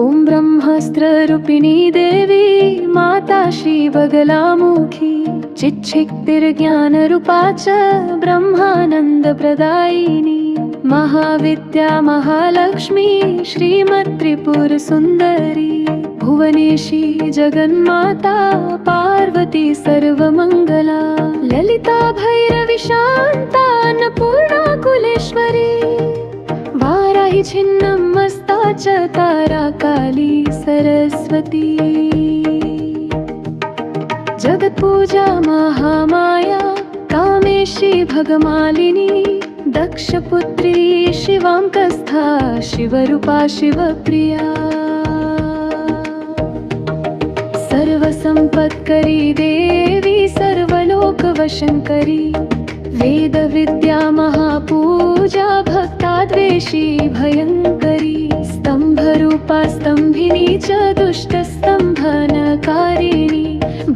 ॐ ब्रह्मास्त्ररूपिणी देवी माता श्री बगलामुखी चिच्छिक्तिर्ज्ञानरूपा च ब्रह्मानन्दप्रदायिनी महाविद्या महालक्ष्मी श्रीमत्त्रिपुरसुन्दरी भुवनेशी जगन्माता पार्वती सर्वमङ्गला ललिता भैरवी शान्ता अन्नपूर्णा कुलेश्वरी वाराही छिन्नमस्ता च तारा काली सरस्वती जगत्पूजा महामाया कामेशी भगमालिनी दक्षपुत्री शिवाङ्कस्था शिवरूपा शिवप्रिया सर्वसम्पत्करी देवी सर्वलोकवशङ्करी वेदविद्या महापूजा भक्ताद्वेषी भयङ्करी स्तम्भरूपा स्तम्भिनी च दुष्टस्तम्भनकारिणी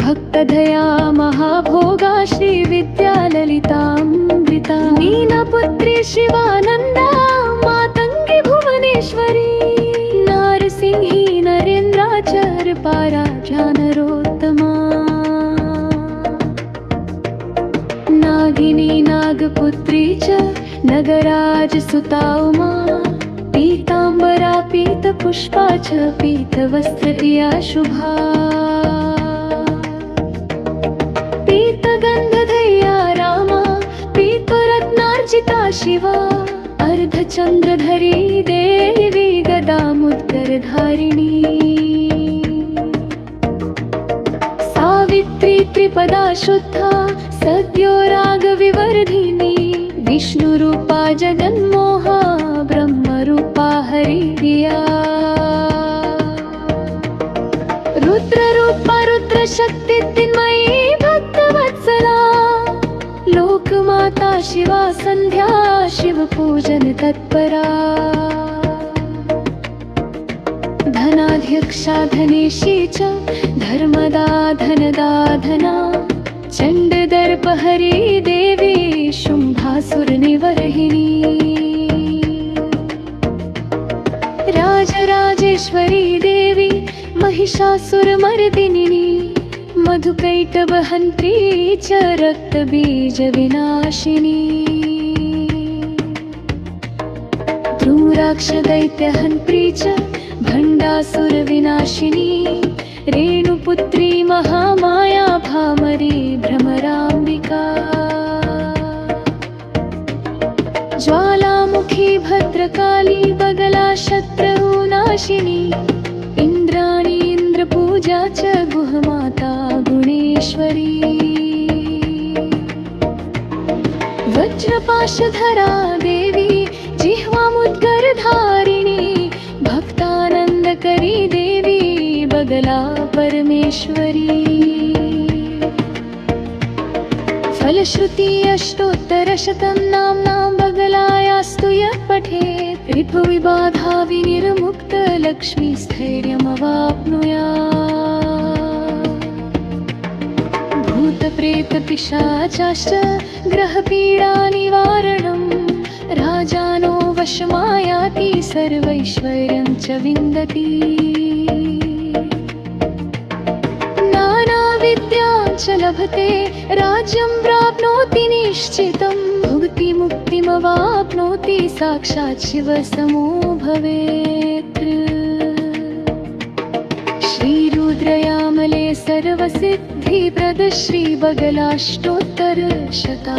भक्तदया महाभोगा श्रीविद्या ललितामृता मीनापुत्री शिवानन्दा मातङ्गी भुवनेश्वरी नारसिंही नरेन्द्राचर्पारा जानरोत्तमा नागिनी नागपुत्री च नगराजसुता उमा पीताम्बरा पीतपुष्पा च पीतवस्त्रया शुभा पीतगन्धधया रामा पीतरत्नार्जिता शिवा अर्धचन्द्रधरी देवी गदामुत्तरधारिणी सावित्री त्रिपदा शुद्धा सद्यो रागविवर्धिनी विष्णुरूपा जगन्मोहा ब्रह्मरूपा हरिप्रिया रुद्ररूपा रुद्रशक्तिर्मयी भक्तवत्सला लोकमाता शिवा सन्ध्या शिवपूजन तत्परा धनाध्यक्षा धनेशी च धर्मदा धनदा धना चण्डदर्पहरी देवी शुम्भासुरनिवर्हिणी राजराजेश्वरी देवी महिषासुरमर्दिनी मधुकैटभहन्त्री च रक्तबीजविनाशिनी द्रुराक्षदैत्यहन्त्री च भण्डासुरविनाशिनी रेणुपुत्री महामाया भामरी भ्रमराम्बिका ज्वालामुखी भद्रकाली बगला शत्रुनाशिनी इन्द्राणी इन्द्रपूजा च गुहमाता गुणेश्वरी वज्रपाशधरा देवी जिह्वामुद्गरधारिणी भक्तानन्दकरी देवी बगला परमेश्वरी फलश्रुति अष्टोत्तरशतं नाम्नां बगलायास्तु यः पठेत् रिपुविबाधा विनिर्मुक्त लक्ष्मीस्थैर्यमवाप्नुयात् भूतप्रेतपिशाचाश्च ग्रहपीडानिवारणं राजानो वशमायाति सर्वैश्वर्यं च विन्दति नानाविद्यां च लभते राज्यं प्राप्नोति निश्चितं भुक्तिमुक्तिमवाप्नोति साक्षात् शिवसमो भवेत् श्रीरुद्रयामले सर्वसिद्धिप्रद श्रीबगलाष्टोत्तरशता